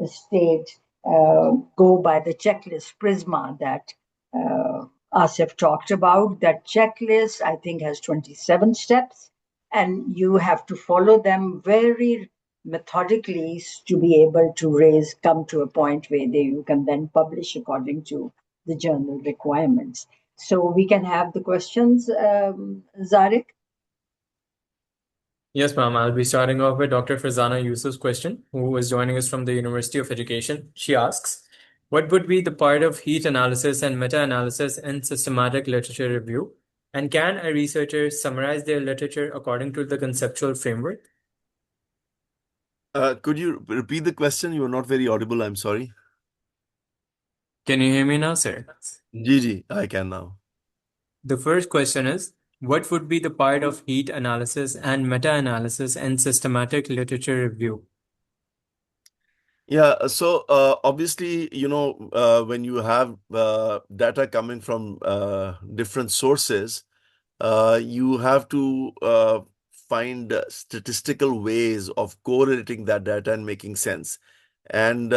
state, go by the checklist PRISMA that Asif talked about. That checklist, I think, has 27 steps, and you have to follow them very methodically to be able to come to a point where you can then publish according to the journal requirements. So we can have the questions, Zarek. Yes, ma'am. I'll be starting off with Dr. Fazana Yusuf's question, who is joining us from the University of Education. She asks, what would be the part of heat analysis and meta-analysis in systematic literature review? And can a researcher summarize their literature according to the conceptual framework? Could you repeat the question? You were not very audible. I'm sorry. Can you hear me now, sir? Gigi, I can now. The first question is, what would be the part of heat analysis and meta-analysis in systematic literature review? Yeah, so obviously, when you have data coming from different sources, you have to find statistical ways of correlating that data and making sense. And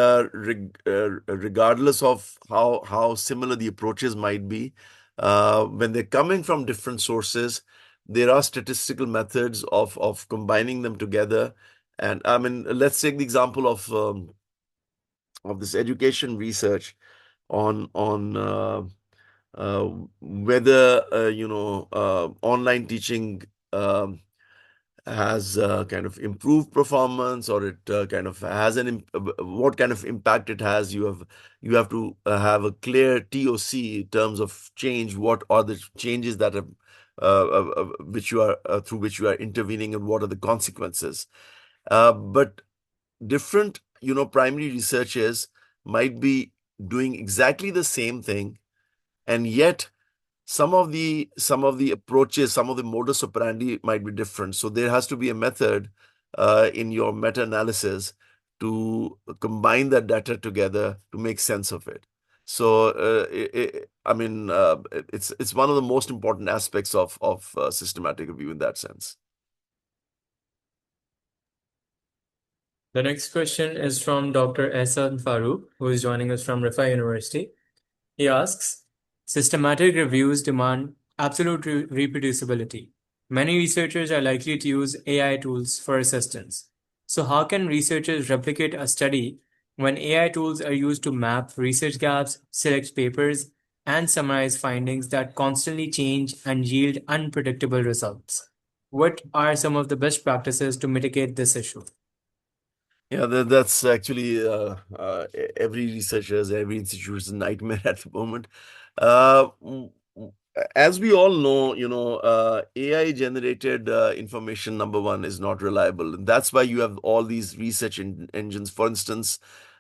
regardless of how similar the approaches might be, when they're coming from different sources, there are statistical methods of combining them together. And I mean, let's take the example of this education research on whether online teaching has kind of improved performance, or it kind of has what kind of impact it has. You have to have a clear TOC in terms of change. What are the changes that have which you are through which you are intervening, and what are the consequences? But different primary researchers might be doing exactly the same thing, and yet some of the approaches, some of the modus operandi might be different. So there has to be a method in your meta-analysis to combine that data together to make sense of it. So I mean, it's one of the most important aspects of systematic review in that sense. The next question is from Dr. Ehsan Farooq, who is joining us from Rifa University. He asks, systematic reviews demand absolute reproducibility. Many researchers are likely to use AI tools for assistance. So how can researchers replicate a study when AI tools are used to map research gaps, select papers, and summarize findings that constantly change and yield unpredictable results? What are some of the best practices to mitigate this issue? Yeah, that's actually every researcher's, every institution's nightmare at the moment. As we all know, AI generated information, number one, is not reliable. And that's why you have all these research engines. For instance,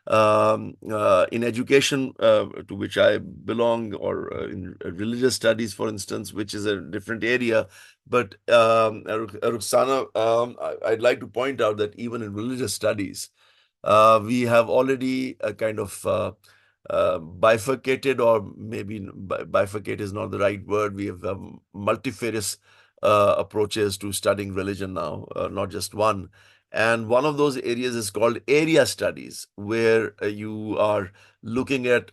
in education, to which I belong, or in religious studies, for instance, which is a different area. But Ruxana, I'd like to point out that even in religious studies, we have already kind of bifurcated, or maybe bifurcate is not the right word. We have multifarious approaches to studying religion now, not just one. And one of those areas is called area studies, where you are looking at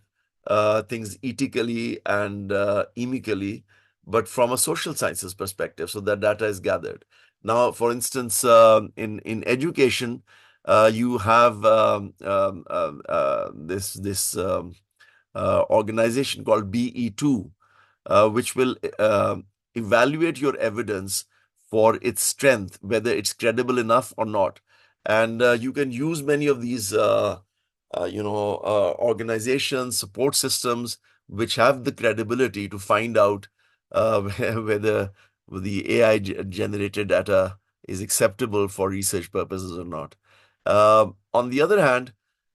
things ethically and emically, but from a social sciences perspective. So that data is gathered. Now, for instance, in education, you have this organization called BE2, which will evaluate your evidence for its strength, whether it's credible enough or not. And you can use many of these organizations, support systems, which have the credibility to find out whether the AI generated data is acceptable for research purposes or not. On the other hand,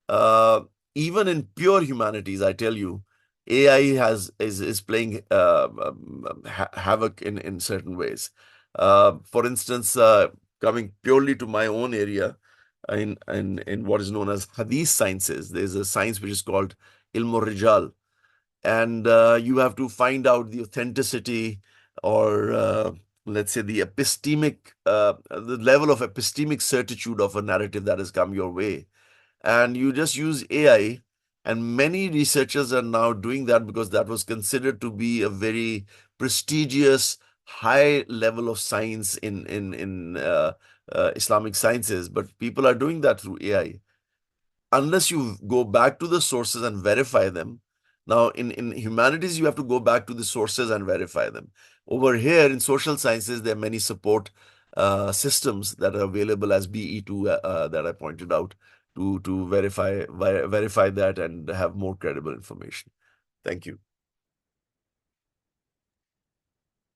uh, even in pure humanities, I tell you, AI is playing havoc in certain ways. For instance, coming purely to my own area, in what is known as Hadith sciences, there's a science which is called Ilm Rijal, and you have to find out the authenticity, or let's say the level of epistemic certitude of a narrative that has come your way, and you just use AI. And many researchers are now doing that because that was considered to be a very prestigious, high level of science in Islamic sciences. But people are doing that through AI. Unless you go back to the sources and verify them. Now, in humanities, you have to go back to the sources and verify them. Over here in social sciences, there are many support systems that are available as BE2 that I pointed out to verify that and have more credible information. Thank you.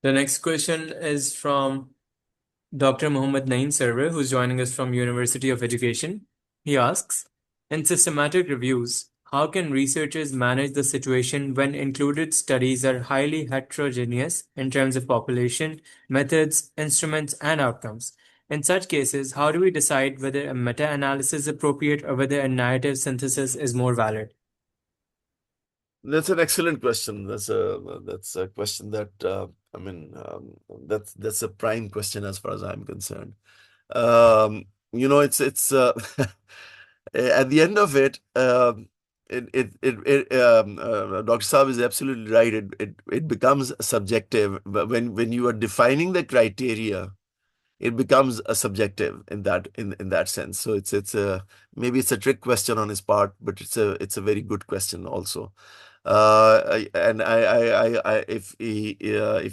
The next question is from Dr. Muhammad Naeem Sarwar, who's joining us from University of Education. He asks, in systematic reviews, how can researchers manage the situation when included studies are highly heterogeneous in terms of population, methods, instruments, and outcomes? In such cases, how do we decide whether a meta-analysis is appropriate or whether a narrative synthesis is more valid? That's an excellent question. That's a question that that's a prime question as far as I'm concerned. It's at the end of it, Dr. Saab is absolutely right. It becomes subjective. But when you are defining the criteria, it becomes a subjective in that sense. So it's a maybe it's a trick question on his part, but it's a very good question also. If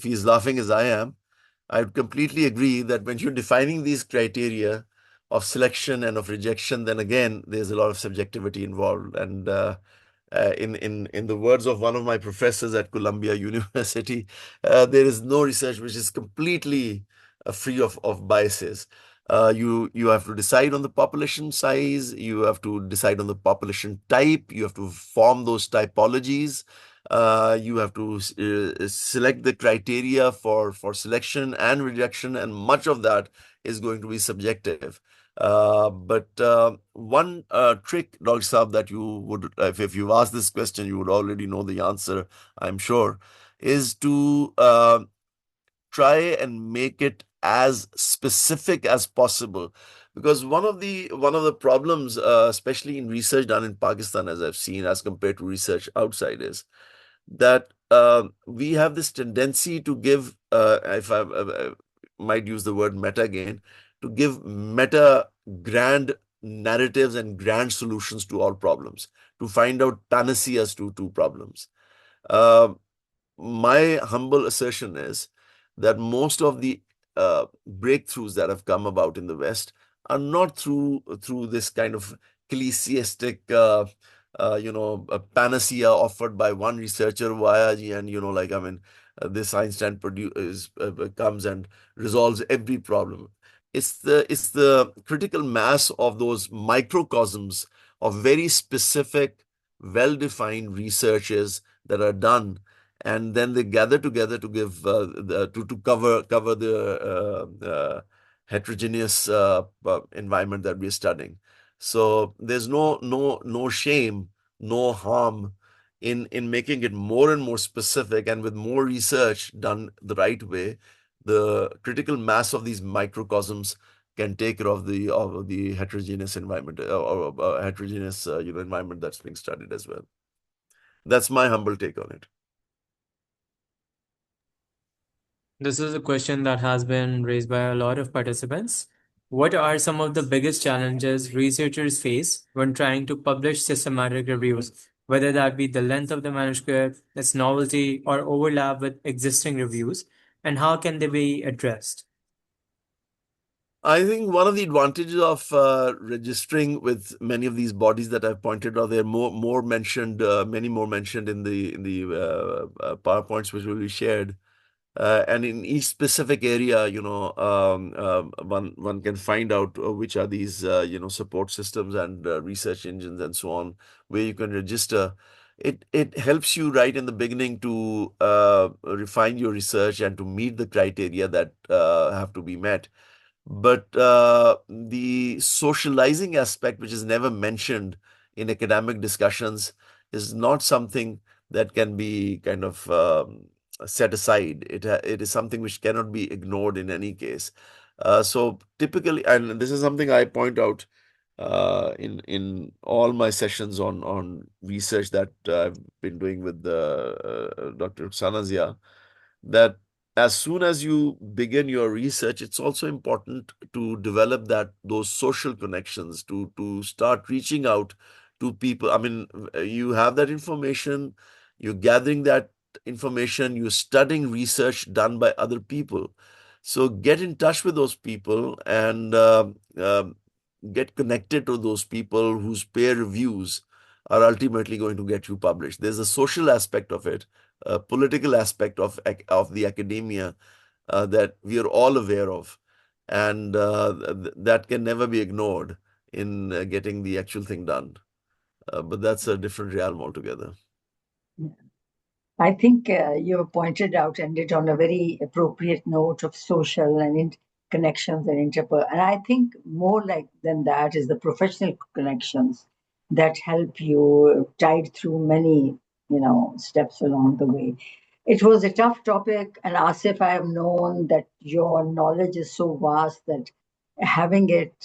he's laughing as I am, I would completely agree that when you're defining these criteria of selection and of rejection, then again there's a lot of subjectivity involved. And in the words of one of my professors at Columbia University, there is no research which is completely free of biases. You have to decide on the population size, you have to decide on the population type, you have to form those typologies, you have to select the criteria for selection and rejection, and much of that is going to be subjective. But one trick, Dr. Saab, that you would, if you ask this question, you would already know the answer, I'm sure, is to try and make it as specific as possible. Because one of the problems, especially in research done in Pakistan, as I've seen, as compared to research outside, is that we have this tendency to give, if I might use the word meta again, to give meta grand narratives and grand solutions to all problems, to find out panaceas to problems. Uh, my humble assertion is that most of the breakthroughs that have come about in the West are not through this kind of ecclesiastic, a panacea offered by one researcher via and this Einstein comes and resolves every problem. It's the critical mass of those microcosms of very specific, well-defined researches that are done, and then they gather together to give to cover the heterogeneous environment that we're studying. So there's no shame, no harm in making it more and more specific, and with more research done the right way, the critical mass of these microcosms can take care of the heterogeneous environment, or heterogeneous environment that's being studied as well. That's my humble take on it. This is a question that has been raised by a lot of participants. What are some of the biggest challenges researchers face when trying to publish systematic reviews, whether that be the length of the manuscript, its novelty, or overlap with existing reviews, and how can they be addressed? I think one of the advantages of registering with many of these bodies that I've pointed out, there are more mentioned, many more mentioned in the PowerPoints which will be shared. And in each specific area, one can find out which are these support systems and research engines and so on, where you can register. It helps you right in the beginning to refine your research and to meet the criteria that have to be met. But the socializing aspect, which is never mentioned in academic discussions, is not something that can be kind of set aside. It is something which cannot be ignored in any case. So typically, and this is something I point out in all my sessions on research that I've been doing with Dr. Sanazia, that as soon as you begin your research, it's also important to develop those social connections, to start reaching out to people. I mean, you have that information, you're gathering that information, you're studying research done by other people. So get in touch with those people and get connected to those people whose peer reviews are ultimately going to get you published. There's a social aspect of it, a political aspect of the academia that we are all aware of, and that can never be ignored in getting the actual thing done. But that's a different realm altogether. I think you pointed out, ended on a very appropriate note of social and connections and and I think more like than that is the professional connections that help you tide through many, steps along the way. It was a tough topic, and Asif, I have known that your knowledge is so vast that having it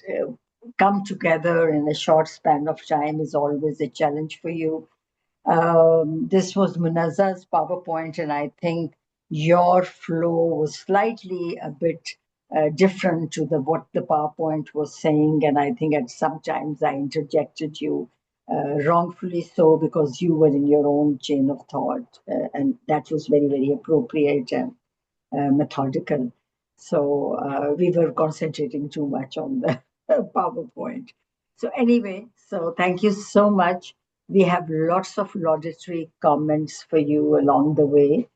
come together in a short span of time is always a challenge for you. This was Munazza's PowerPoint, and I think your flow was slightly a bit different to what the PowerPoint was saying, and I think at sometimes I interjected you wrongfully so because you were in your own chain of thought, and that was very, very appropriate and methodical. So we were concentrating too much on the PowerPoint. So anyway, so thank you so much. We have lots of laudatory comments for you along the way.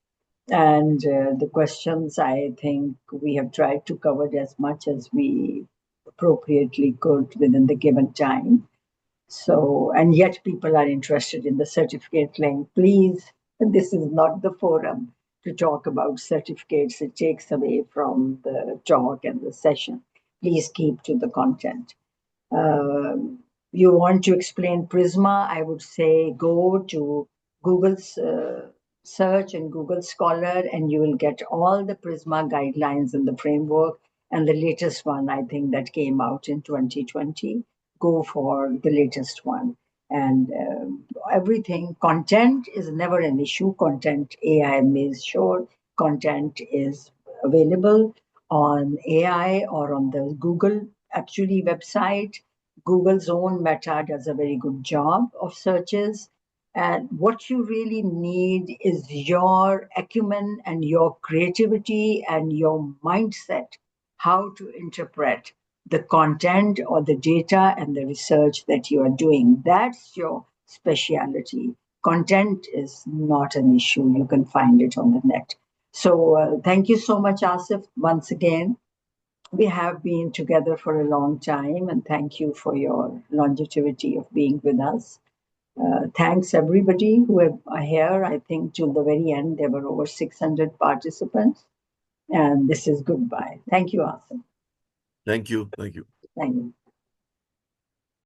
And the questions, I think we have tried to cover as much as we appropriately could within the given time. So, and yet people are interested in the certificate link. Please, this is not the forum to talk about certificates. It takes away from the talk and the session. Please keep to the content. You want to explain Prisma, I would say go to Google's search and Google Scholar, and you will get all the Prisma guidelines and the framework. And the latest one, I think, that came out in 2020. Go for the latest one. And everything, content is never an issue. Content, AI makes sure content is available on AI or on the Google actually website. Google's own Meta does a very good job of searches. And what you really need is your acumen and your creativity and your mindset, how to interpret the content or the data and the research that you are doing. That's your specialty. Content is not an issue. You can find it on the net. So thank you so much, Asif, once again. We have been together for a long time, and thank you for your longevity of being with us. Thanks everybody who are here. I think till the very end there were over 600 participants, and this is goodbye. Thank you, Asim. Thank you. Thank you. Thank you.